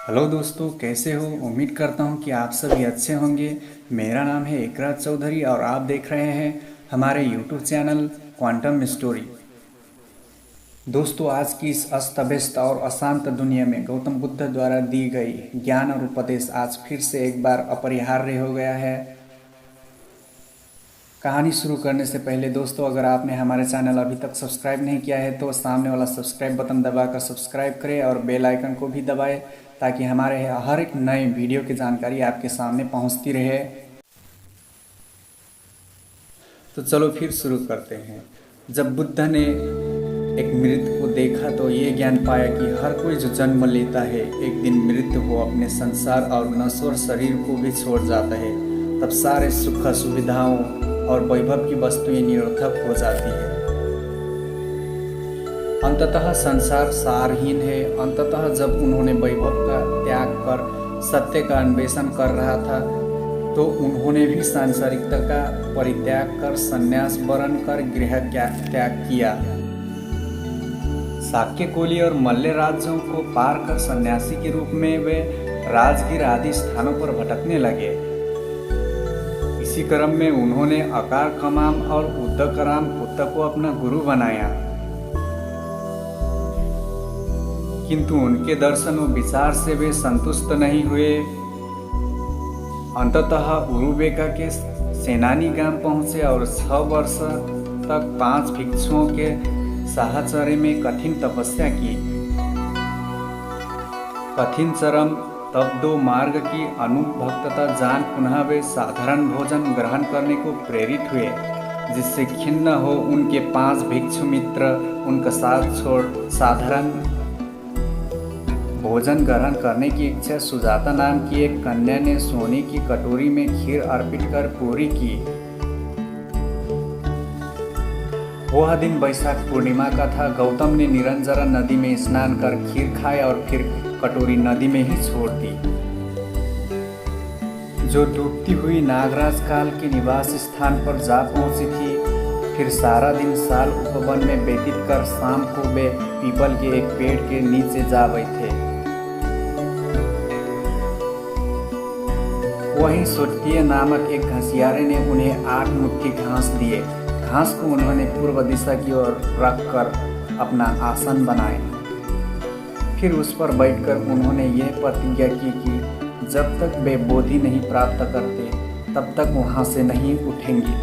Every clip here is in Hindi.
हेलो दोस्तों, कैसे हो। उम्मीद करता हूँ कि आप सभी अच्छे होंगे। मेरा नाम है एकराज चौधरी और आप देख रहे हैं हमारे यूट्यूब चैनल क्वांटम स्टोरी। दोस्तों, आज की इस अस्त व्यस्त और अशांत दुनिया में गौतम बुद्ध द्वारा दी गई ज्ञान और उपदेश आज फिर से एक बार अपरिहार्य हो गया है। कहानी शुरू करने से पहले दोस्तों, अगर आपने हमारे चैनल अभी तक सब्सक्राइब नहीं किया है तो सामने वाला सब्सक्राइब बटन दबाकर सब्सक्राइब करें और बेल आइकन को भी दबाएं ताकि हमारे हर एक नए वीडियो की जानकारी आपके सामने पहुंचती रहे। तो चलो फिर शुरू करते हैं। जब बुद्ध ने एक मृत को देखा तो ये ज्ञान पाया कि हर कोई जो जन्म लेता है एक दिन मृत्यु को अपने संसार और नश्वर शरीर को भी छोड़ जाता है। तब सारे सुख सुविधाओं और वैभव की वस्तुएं निरर्थक हो जाती है। अंततः संसार सारहीन है। अंततः जब उन्होंने वैभव का त्याग कर सत्य का अन्वेषण कर रहा था तो उन्होंने भी सांसारिकता का परित्याग कर संन्यास वरण कर गृह त्याग किया। शाक्य कोली और मल्ल राज्यों को पार कर सन्यासी के रूप में वे राजगीर आदि स्थानों पर भटकने लगे। इसी क्रम में उन्होंने अकार कमाम और उद्दकराम कुत्ता को अपना गुरु बनाया, किंतु उनके दर्शन और विचार से वे संतुष्ट नहीं हुए। अंततः उरुबेका के सेनानी गांव पहुंचे और 6 वर्ष तक 5 भिक्षुओं के साहचर्य में कठिन तपस्या की। कठिन चरम तब 2 मार्ग की अनुभक्तता जान पुनः वे साधारण भोजन ग्रहण करने को प्रेरित हुए, जिससे खिन्न हो उनके 5 भिक्षु मित्र उनका साथ छोड़ साधारण भोजन ग्रहण करने की इच्छा सुजाता नाम की एक कन्या ने सोने की कटोरी में खीर अर्पित कर पूरी की। वह दिन वैशाख पूर्णिमा का था। गौतम ने निरंजरा नदी में स्नान कर खीर खाए और फिर कटोरी नदी में ही छोड़ दी, जो डूबती हुई नागराज काल के निवास स्थान पर जा पहुंची थी। फिर सारा दिन साल उपवन में व्यतीत कर शाम को वे पीपल के एक पेड़ के नीचे जा बैठे। वहीं सोटिया नामक एक घसियारे ने उन्हें 8 मुट्ठी घास दिए। घास को उन्होंने पूर्व दिशा की ओर रखकर अपना आसन बनाए। फिर उस पर बैठकर उन्होंने यह प्रतिज्ञा की कि जब तक वे बोधि नहीं प्राप्त करते तब तक वहां से नहीं उठेंगे।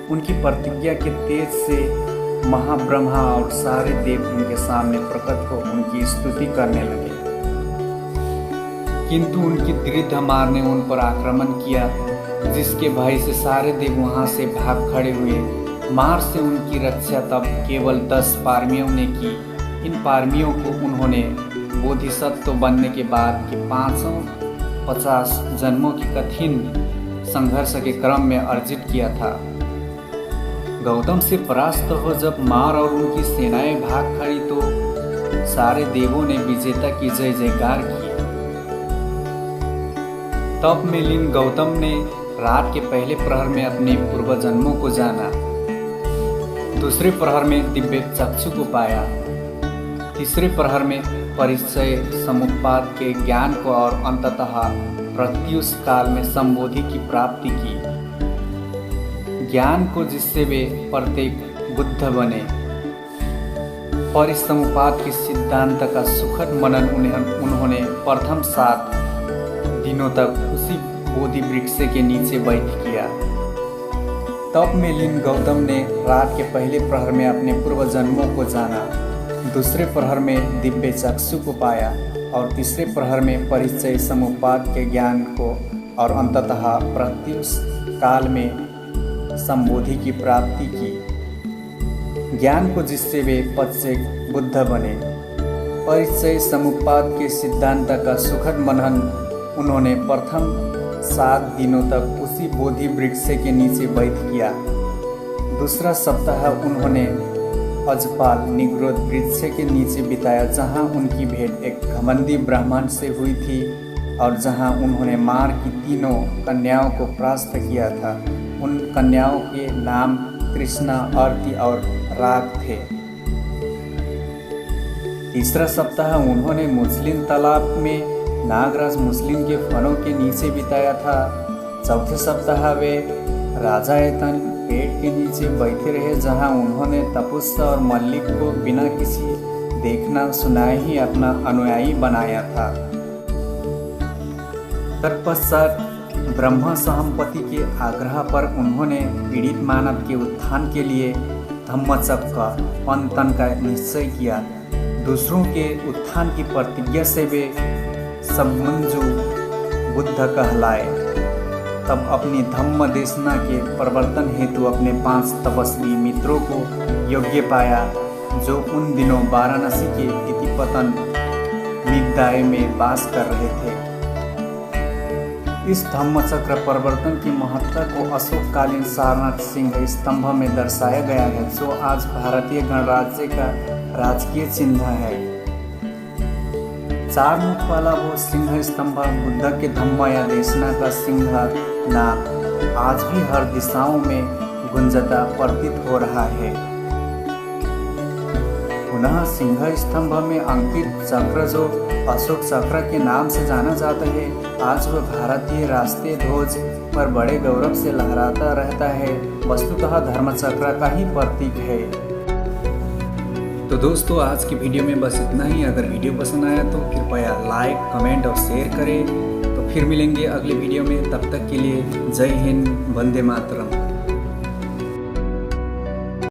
उनकी प्रतिज्ञा के तेज से महाब्रह्मा और सारे देव उनके सामने प्रकट हो उनकी स्तुति करने लगे, किंतु उनकी दृढ़ मार ने उन पर आक्रमण किया, जिसके भय से सारे देव वहां से भाग खड़े हुए। मार से उनकी रक्षा तब केवल 10 पारमियों ने की। इन पारमियों को उन्होंने बोधिसत्व बनने के बाद के 550 जन्मों की कठिन संघर्ष के क्रम में अर्जित किया था। गौतम से परास्त हो जब मार और उनकी सेनाएं भाग खड़ी तो सारे देवों ने विजेता की जय जयकार की। तप में लीन गौतम ने रात के पहले प्रहर में अपने पूर्व जन्मों को जाना, दूसरे प्रहर में दिव्य चक्षु को पाया, तीसरे प्रहर में परिचय समुत्पाद के ज्ञान को और अंततः प्रत्युष काल में संबोधि की प्राप्ति की। ज्ञान को जिससे वे प्रत्येक बुद्ध बने। परिसमुपाद के सिद्धांत का सुखद मनन उन्होंने प्रथम 7 दिनों तक उसी बोधि वृक्ष के नीचे बैठ किया। तप में लीन गौतम ने रात के पहले प्रहर में अपने पूर्व जन्मों को जाना, दूसरे प्रहर में दिव्य चक्षु को पाया और तीसरे प्रहर में परिचय समुपाद के ज्ञान को और अंततः प्रत्युष काल में संबोधि की प्राप्ति की। ज्ञान को जिससे वे पश्चेक बुद्ध बने। परिचय समुपाद के सिद्धांत का सुखद मनन उन्होंने प्रथम 7 दिनों तक उसी बोधि वृक्ष के नीचे बैठ किया। दूसरा सप्ताह उन्होंने अजपाल निग्रोध वृक्ष के नीचे बिताया, जहां उनकी भेंट एक घमंडी ब्राह्मण से हुई थी और जहां उन्होंने मार की 3 कन्याओं को परास्त किया था। उन कन्याओं के नाम कृष्णा, आरती और राग थे। तीसरा सप्ताह उन्होंने मुस्लिम तालाब में नागराज मुस्लिम के फलों के नीचे बिताया था। चौथे सप्ताह वे राजा एतन पेड़ के नीचे बैठे रहे, जहां उन्होंने तपस्या और मल्लिक को बिना किसी देखना सुनाए ही अपना अनुयायी बनाया था। तत्पश्चात ब्रह्मा सहमपति के आग्रह पर उन्होंने पीड़ित मानव के उत्थान के लिए धम्मचक्र पंतन का निश्चय किया। दूसरों के उत्थान की प्रतिज्ञा से वे सम्मंजु बुद्ध कहलाए। तब अपनी धम्म देशना के प्रवर्तन हेतु अपने 5 तपस्वी मित्रों को योग्य पाया, जो उन दिनों वाराणसी के इतिपतन मिगदाय में वास कर रहे थे। इस धम्मचक्र परिवर्तन की महत्ता को अशोककालीन सारनाथ सिंह स्तंभ में दर्शाया गया है, जो आज भारतीय गणराज्य का राजकीय चिन्ह है। 4 मुख वाला वो सिंह स्तंभ बुद्ध के धम्म या देशना का सिंह नाम आज भी हर दिशाओं में गुंजता प्रतीत हो रहा है। पुनः सिंह स्तंभ में अंकित चक्र, जो अशोक चक्र के नाम से जाना जाता है, आज वह भारतीय राष्ट्रीय ध्वज पर बड़े गौरव से लहराता रहता है। वस्तुतः धर्मचक्र का ही प्रतीक है। तो दोस्तों, आज की वीडियो में बस इतना ही। अगर वीडियो पसंद आया तो कृपया लाइक, कमेंट और शेयर करें। तो फिर मिलेंगे अगली वीडियो में। तब तक के लिए जय हिंद, वंदे मातरम।